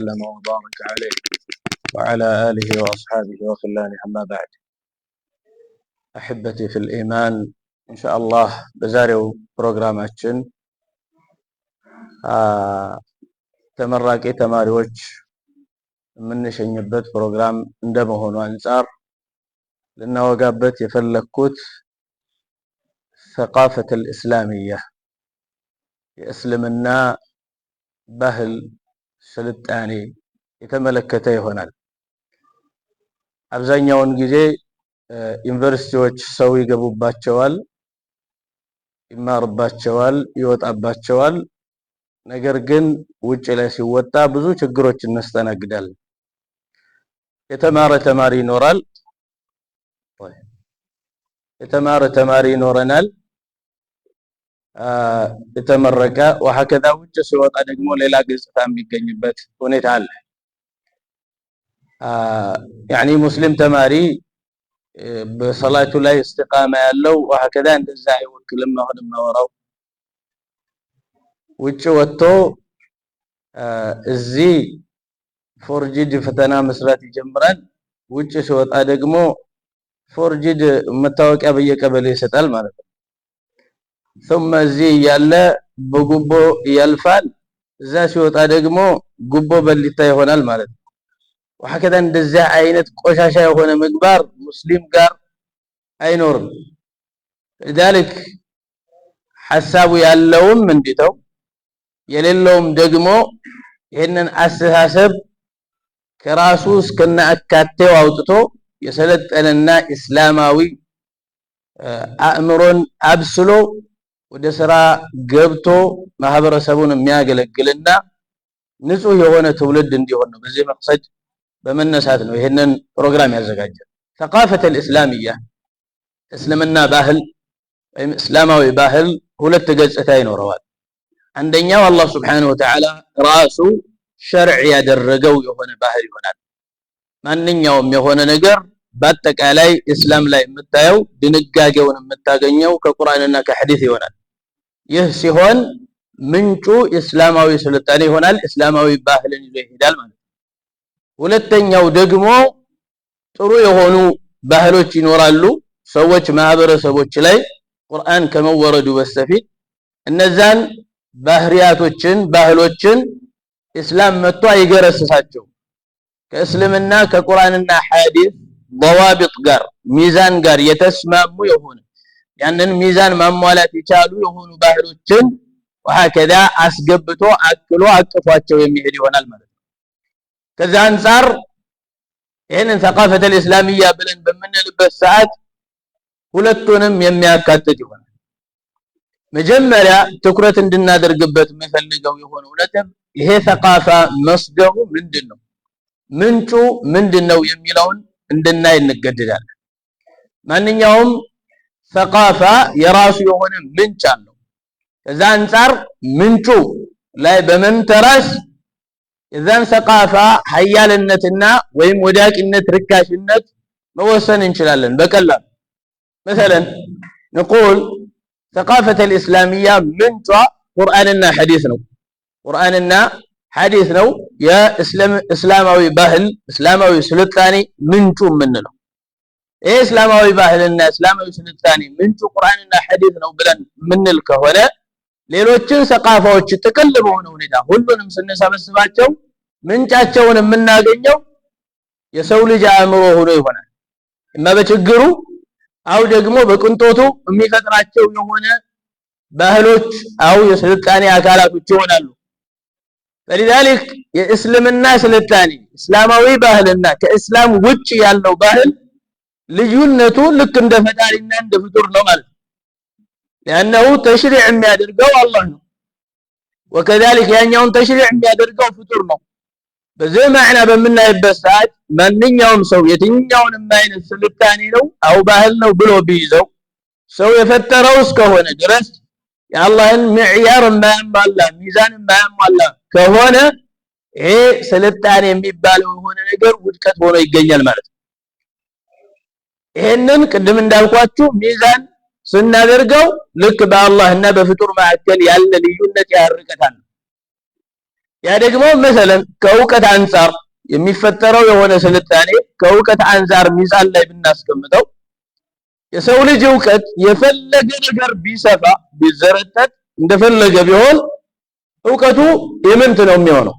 وسلم وبارك عليه وعلى آله وأصحابه وخلانه أما بعد. أحبتي في الإيمان إن شاء الله بزاريو ፕሮግራማችን ተመራቂ ተማሪዎች የምንሸኝበት ፕሮግራም እንደመሆኑ አንፃር ልናወጋበት የፈለኩት ثقافة الإسلامية የእስልምና ባህል ስልጣኔ የተመለከተ ይሆናል። አብዛኛውን ጊዜ ዩኒቨርሲቲዎች ሰው ይገቡባቸዋል፣ ይማርባቸዋል፣ ይወጣባቸዋል። ነገር ግን ውጭ ላይ ሲወጣ ብዙ ችግሮች እናስተናግዳለን። የተማረ ተማሪ ይኖረናል፣ የተመረቀ ወሀከዛ ውጭ ሲወጣ ደግሞ ሌላ ገጽታ የሚገኝበት ሁኔታ አለ። ያኒ ሙስሊም ተማሪ በሰላቱ ላይ استقامة ያለው ወሀከዛ እንደዛ አይወክልም። አሁን ማወራው ውጭ ወጥቶ እዚህ ፎርጂድ ፈተና መስራት ይጀምራል። ውጭ ሲወጣ ደግሞ ፎርጂድ መታወቂያ በየቀበሌው ይሰጣል ማለት ነው። ثم እዚህ ያለ በጉቦ ያልፋል፣ እዛ ሲወጣ ደግሞ ጉቦ በሊታ ይሆናል ማለት ነው። ወሀከዛ እንደዛ አይነት ቆሻሻ የሆነ ምግባር ሙስሊም ጋር አይኖርም። لذلك ሐሳቡ ያለውም እንዲተው የሌለውም ደግሞ ይሄንን አስተሳሰብ ከራሱ እስከና አካቴው አውጥቶ የሰለጠነና እስላማዊ አእምሮን አብስሎ ወደ ስራ ገብቶ ማህበረሰቡን የሚያገለግልና ንጹህ የሆነ ትውልድ እንዲሆን ነው። በዚህ መቅሰድ በመነሳት ነው ይሄንን ፕሮግራም ያዘጋጀው። ثقافة الإسلامية እስልምና ባህል ወይም እስላማዊ ባህል ሁለት ገጽታ ይኖረዋል። አንደኛው አላህ Subhanahu Wa Ta'ala ራሱ ሸርዕ ያደረገው የሆነ ባህል ይሆናል። ማንኛውም የሆነ ነገር በአጠቃላይ እስላም ላይ የምታየው ድንጋጌውን የምታገኘው ከቁርአንና ከሐዲስ ይሆናል። ይህ ሲሆን ምንጩ እስላማዊ ስልጣኔ ይሆናል፣ እስላማዊ ባህልን ይዞ ይሄዳል ማለት ነው። ሁለተኛው ደግሞ ጥሩ የሆኑ ባህሎች ይኖራሉ። ሰዎች ማህበረሰቦች ላይ ቁርአን ከመወረዱ በስተፊት እነዛን ባህሎችን እስላም መጥቶ አይገረስሳቸው። ከእስልምና ከቁርአንና ሐዲስ ضوابط ጋር ሚዛን ጋር የተስማሙ የሆነ ያንን ሚዛን ማሟላት የቻሉ የሆኑ ባህሎችን ወሀከዛ አስገብቶ አክሎ አቅፏቸው የሚሄድ ይሆናል ማለት ነው። ከዛ አንፃር ይሄንን ثقافة الإسلامية ብለን በመነልበት ሰዓት ሁለቱንም የሚያካትት ይሆናል። መጀመሪያ ትኩረት እንድናደርግበት የምፈልገው የሆነው ነጥብ ይሄ ثقافة መስደሩ ምንድነው፣ ምንጩ ምንድነው የሚለውን እንድናይ እንገደዳለን። ማንኛውም ثقافة የራሱ የሆነ ምንጭ አለው። ከዛ አንፃር ምንጩ ላይ በመንተራስ የዛን ثقافة ሀያልነትና ወይም ወዳቂነት ርካሽነት መወሰን እንችላለን በቀላሉ። مثلا نقول ثقافة الإسلامية ምንጯ ቁርአንና ሐዲስ ነው። ቁርአንና ሐዲስ ነው የእስላማዊ ባህል እስላማዊ ስልጣኔ ምንጩ የምንለው። ይሄ እስላማዊ ባህልና እስላማዊ ስልጣኔ ምንጩ ቁርአንና ሐዲስ ነው ብለን ምንል ከሆነ ሌሎችን ሰቃፋዎች ጥቅል በሆነ ሁኔታ ሁሉንም ስንሰበስባቸው ምንጫቸውን የምናገኘው የሰው ልጅ አእምሮ ሆኖ ይሆናል። እማ በችግሩ አው ደግሞ በቅንጦቱ የሚፈጥራቸው የሆነ ባህሎች አው የስልጣኔ አካላቶች ይሆናሉ። ለذلك የእስልምና ስልጣኔ እስላማዊ ባህልና ከእስላም ውጭ ያለው ባህል ልዩነቱ ልክ እንደ ፈጣሪና እንደ ፍጡር ነው ማለት ነው። لانه ተሽሪዕ የሚያደርገው አላህ ነው፣ وكذلك ያኛውን ተሽሪዕ የሚያደርገው ፍጡር ነው። በዚህ ማዕና በመናይበት ሰዓት ማንኛውም ሰው የትኛውንም አይነት ስልጣኔ ነው አው ባህል ነው ብሎ ቢይዘው ሰው የፈጠረው እስከሆነ ድረስ የአላህን ሚዕያር ማያሟላ ሚዛን ማያሟላ ከሆነ ይሄ ስልጣኔ የሚባለው የሆነ ነገር ውድቀት ሆኖ ይገኛል ማለት ነው። ይሄንን ቅድም እንዳልኳችሁ ሚዛን ስናደርገው ልክ በአላህና በፍጡር መካከል ያለ ልዩነት ያርቀታል። ያ ደግሞ መሰለን ከእውቀት አንፃር የሚፈጠረው የሆነ ስልጣኔ ከእውቀት አንፃር ሚዛን ላይ ብናስቀምጠው የሰው ልጅ እውቀት የፈለገ ነገር ቢሰፋ ቢዘረጠጥ እንደፈለገ ቢሆን እውቀቱ የምንት ነው የሚሆነው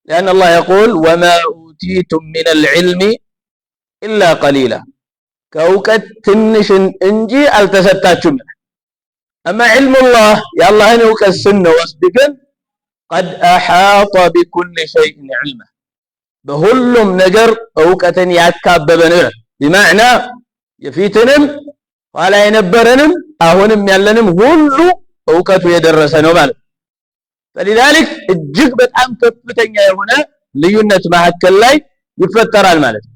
لأن الله يقول وما أوتيتم من العلم إلا قليلا كأوقات تنش انجي التسطاچم أما علم الله يا الله نوقت سنة واسبقن قد أحاط بكل شيء علما بهلم نجر أوقتن ያካበበን بمعنى የፊትንም ኋላ የነበረንም አሁንም ያለንም ሁሉ እውቀቱ የደረሰ ነው ማለት فلذلك እጅግ በጣም ከፍተኛ የሆነ ልዩነት መሐከል ላይ ይፈጠራል ማለት ነው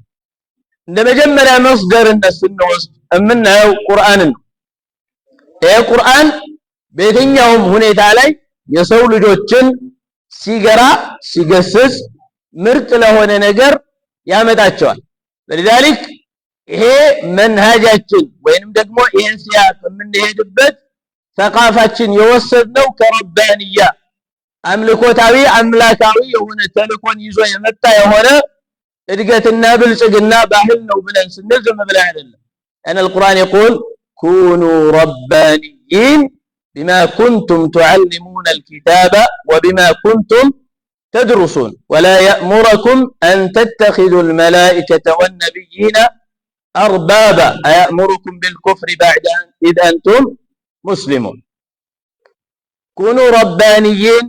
እንደ መጀመሪያ መስደርነት ስንወስድ እምናየው ቁርአንን ነው ይሄ ቁርአን በየትኛውም ሁኔታ ላይ የሰው ልጆችን ሲገራ ሲገስጽ ምርጥ ለሆነ ነገር ያመጣቸዋል ለذلك ይሄ መንሃጃችን ወይንም ደግሞ ይሄን ሲያቅ የምንሄድበት ተቃፋችን የወሰድነው ከረባንያ አምልኮታዊ አምላካዊ የሆነ ተልኮን ይዞ የመጣ የሆነ እድገትና ብልጽግና ባህል ነው ብለን ስንል ዝም ብለን አይደለም أن القرآن يقول كونوا ربانيين بما كنتم تعلمون الكتاب وبما كنتم تدرسون ولا يأمركم أن تتخذوا الملائكة والنبيين أربابا أيأمركم بالكفر بعد إذ أنتم مسلمون كونوا ربانيين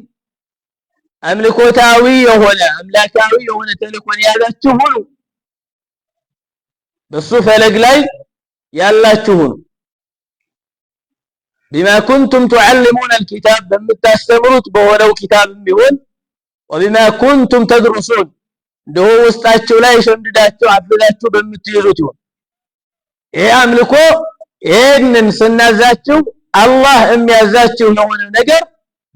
أملكوتاوي هنا أملاكاوي هنا تلكون يالاتهون بالصفة لقلاي يالاتهون بما كنتم تعلمون الكتاب بمتاستمرت بولو كتاب بهون وبما كنتم تدرسون ده وسطاچو لا يشندداچو عبداچو بمتيزوتون ይሄ አምልኮ ይሄንን ስናዛችሁ አላህ የሚያዛችሁ የሆነ ነገር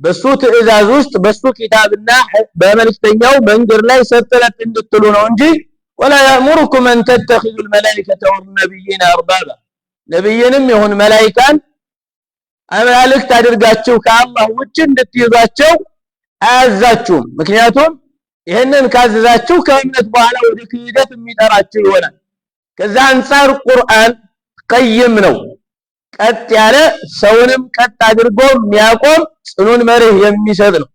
በሱ ትእዛዝ ውስጥ በሱ ኪታብና በመልእክተኛው መንገድ ላይ ሰጥለት እንድትሉ ነው እንጂ ولا يأمركم أن تتخذوا الملائكة والنبيين أربابا ነብይንም ይሁን መላእክታን አምላክ አድርጋችሁ ከአላህ ውጭ እንድትይዟቸው አያዛችሁም ምክንያቱም ይሄንን ካዘዛችሁ ከእምነት በኋላ ወደ ክህደት የሚጠራችሁ ይሆናል ከዛ አንፃር ቁርአን ቀይም ነው ቀጥ ያለ ሰውንም ቀጥ አድርጎ የሚያቆም ጽኑን መርህ የሚሰጥ ነው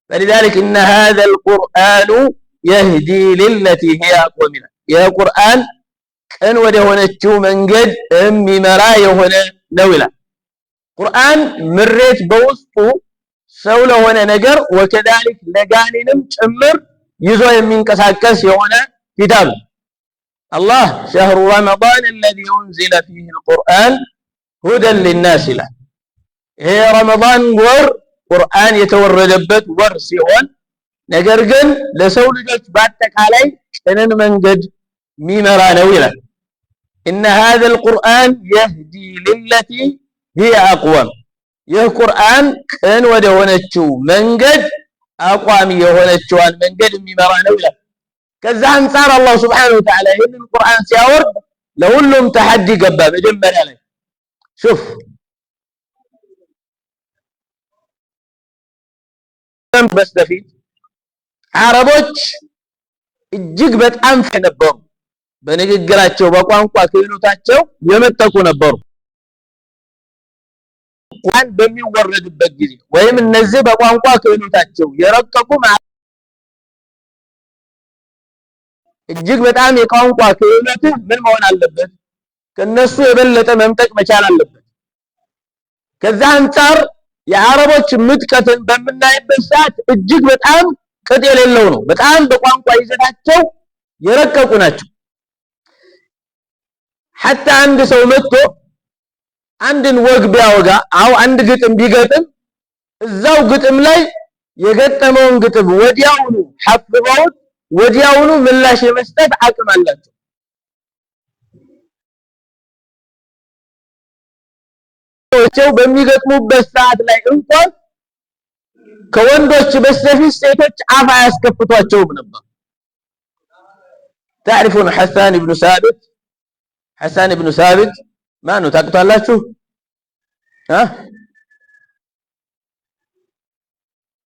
فلذلك ان هذا القرآن يهدي للتي هي اقوم يا قرآن ቀን ወደ ሆነችው መንገድ የሚመራ የሆነ ነው ይላል ቁርአን ምሬት በውስጡ ሰው ለሆነ ነገር ወከذلك ለጋኔንም ጭምር ይዞ የሚንቀሳቀስ የሆነ ኪታብ الله شهر رمضان الذي أنزل فيه القرآن هدى للناس له هي رمضان ور قرآن يتوردبت ور سيون ነገር ግን ለሰው ልጆች በአጠቃላይ ቀንን መንገድ ሚመራ ነው ይላል إن هذا القرآن يهدي للتي هي أقوم ይህ ቁርአን ቀን ወደ ሆነችው መንገድ አቋሚ የሆነችዋን መንገድ የሚመራ ነው ይላል ከዛ አንፃር አላህ Subhanahu Wa Ta'ala ይህንን ቁርአን ሲያወርድ ለሁሉም ተሐዲ ገባ መጀመሪያ ላይ شوف በስተፊት አረቦች እጅግ በጣም ነበሩ በንግግራቸው በቋንቋ ክህሎታቸው የመጠቁ ነበሩ ቁርአን በሚወረድበት ጊዜ ወይም እነዚህ በቋንቋ ክህሎታቸው የረቀቁ እጅግ በጣም የቋንቋ ክህሎት ምን መሆን አለበት ከነሱ የበለጠ መምጠቅ መቻል አለበት ከዛ አንፃር የአረቦች ምጥቀትን በመናይበት ሰዓት እጅግ በጣም ቅጥ የሌለው ነው በጣም በቋንቋ ይዘታቸው የረቀቁ ናቸው حتى አንድ ሰው መጥቶ አንድን ወግ ቢያወጋ አው አንድ ግጥም ቢገጥም እዛው ግጥም ላይ የገጠመውን ግጥም ወዲያውኑ ሐፍበውት ወዲያውኑ ምላሽ የመስጠት አቅም አላቸው ሰው በሚገጥሙበት ሰዓት ላይ እንኳን ከወንዶች በስተፊት ሴቶች አፍ አያስከፍቷቸውም ነበር تعرفون حسان بن ثابت ማን ነው ታውቁታላችሁ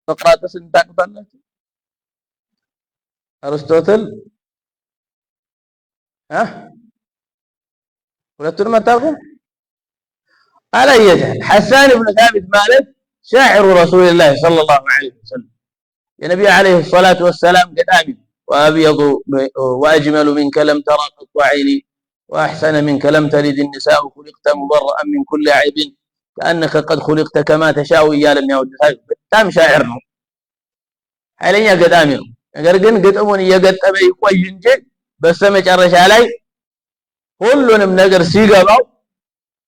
ሶቅራጥስን ታውቁታላችሁ? አርስቶትል ሁለቱንም አታውቁም? አላየህ ሐሳን ኢብኑ ሳቢት ማለት ሻዒሩ ረሱልላህ ሰለላሁ ዐለይሂ ወሰለም የነቢዩ ዐለይሂ ሰላቱ ወሰላም ገጣሚ ወአብየዱ ወአጅመሉ ሚንከ ለም ተራ ቀጡ ዐይኒ ወአሕሰነ ሚንከ ለም ተሊድ النساء خلقت مبرأ من كل عيب كأنك قد خلقت كما تشاء እያለ የሚያወድስ በጣም ሻዒር ነው። ኃይለኛ ገጣሚ ነው። ነገር ግን ግጥሙን እየገጠመ ይቆይ እንጂ በስተመጨረሻ ላይ ሁሉንም ነገር ሲገባው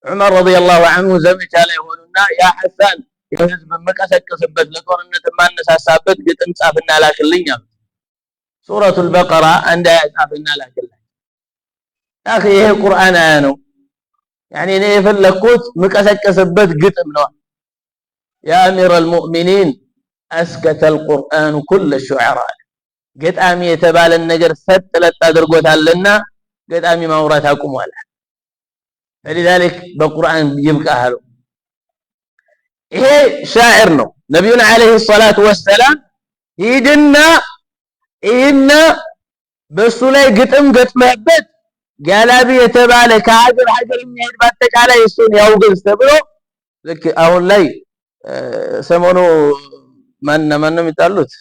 ዑመር ረዲየላሁ ዐንሁ ዘመቻ ላይ ሆኑና ያ ሐሳን የህዝብ መቀሰቀስበት ለጦርነት ማነሳሳበት ግጥም ጻፍና ላክልኝ አሉ። ሱረቱል በቀራ አንድ አያ ጻፍና ላክልኝ። አኺ ይሄ ቁርአን አያ ነው። ያኔ እኔ የፈለኩት መቀሰቀስበት ግጥም ነው። ያ አሚረል ሙእሚኒን አስከተል ቁርአን ኩለ ሹዓራ ገጣሚ የተባለን ነገር ሰጥ ለጥ አድርጎታልና ገጣሚ ማውራት አቁሟል። فلذلك በቁርአን ይብቃሃሉ። ይሄ ሻዕር ነው። ነብዩና አለይሂ ሰላቱ ወሰላም ሂድና በሱ ላይ ግጥም ገጥመበት ጋላቢ የተባለ ከሀገር የሚሄድ በአጠቃላይ እሱን ያውግዝ ተብሎ ልክ አሁን ላይ ሰሞኑ ማን ነው የሚጣሉት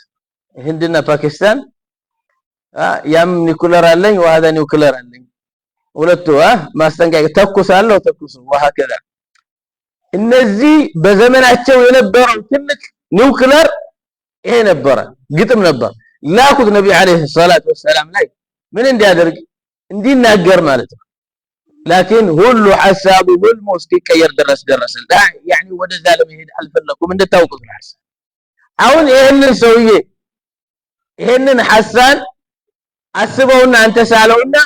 ህንድና ፓኪስታን ያም ኒኩለር አለኝ ወሃዳ ኒኩለር አለኝ ሁለቱ ማስጠንቀቂያ ተኩሳለሁ ተኩሱ ወሃከዛ እነዚህ በዘመናቸው የነበረው ትልቅ ኒኩለር ይሄ ነበረ ግጥም ነበር ላኩት ነብዩ አለይሂ ሰላቱ ወሰላም ላይ ምን እንዲያደርግ እንዲናገር ማለት ነው لكن ሁሉ ሐሳቡ ሁሉ እስኪቀየር ድረስ ደረሰ يعني ወደዛ ለመሄድ አልፈለኩም እንደታውቁት ነው አሁን ይሄንን ሰውዬ ይሄንን ሐሳን አስበውና አንተ ሳለውና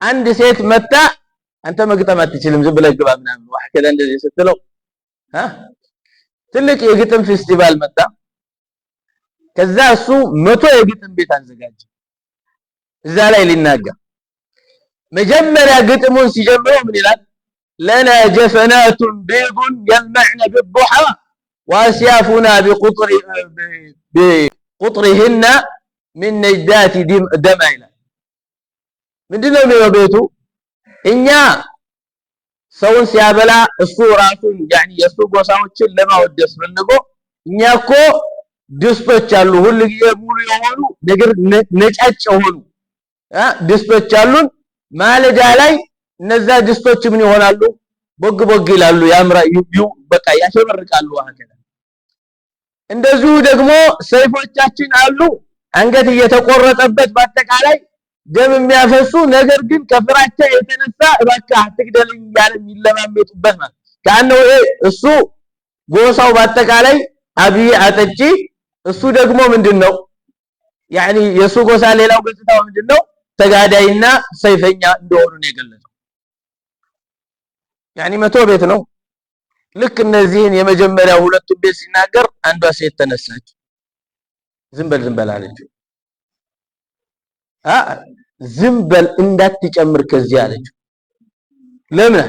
አንድ ሴት መጣ አንተ መግጠም አትችልም ዝም ብለህ ግባ ምናምን ወሐከለ እንደዚህ ስትለው ትልቅ የግጥም ፌስቲቫል መጣ ከዛ እሱ 100 የግጥም ቤት አዘጋጀ እዛ ላይ ሊናገር መጀመሪያ ግጥሙን ሲጀምረው ምን ይላል ለና ጀፈናቱን ቢዱን يلمعن بالضحى واسيافنا بقطرهن من نجدات دمائنا ምንድነው የሚወበቱ እኛ ሰውን ሲያበላ እሱ ራሱን يعني የሱ ጎሳዎችን ለማወደስ ፈልጎ እኛኮ ድስቶች አሉ ሁሉ ሙሉ የሆኑ ነገር ነጫጭ የሆኑ ድስቶች አሉን ማለዳ ላይ እነዛ ድስቶች ምን ይሆናሉ ቦግ ቦግ ይላሉ ያምራ በቃ ያሸበርቃሉ አከለ እንደዚሁ ደግሞ ሰይፎቻችን አሉ አንገት እየተቆረጠበት በአጠቃላይ ደም የሚያፈሱ ነገር ግን ከፍራቻ የተነሳ እባክህ አትግደልኝ ያለ የሚለማመጡበት ማለት ካነው እሱ ጎሳው በአጠቃላይ አብይ አጠጪ እሱ ደግሞ ምንድነው يعني የሱ ጎሳ ሌላው ገጽታው ምንድነው ተጋዳይና ሰይፈኛ እንደሆኑ ነው የገለጸው يعني 100 ቤት ነው ልክ እነዚህን የመጀመሪያው ሁለቱ ቤት ሲናገር አንዷ ሴት ተነሳች ዝም በል አለች ዝም በል እንዳትጨምር ከዚህ አለች ለምን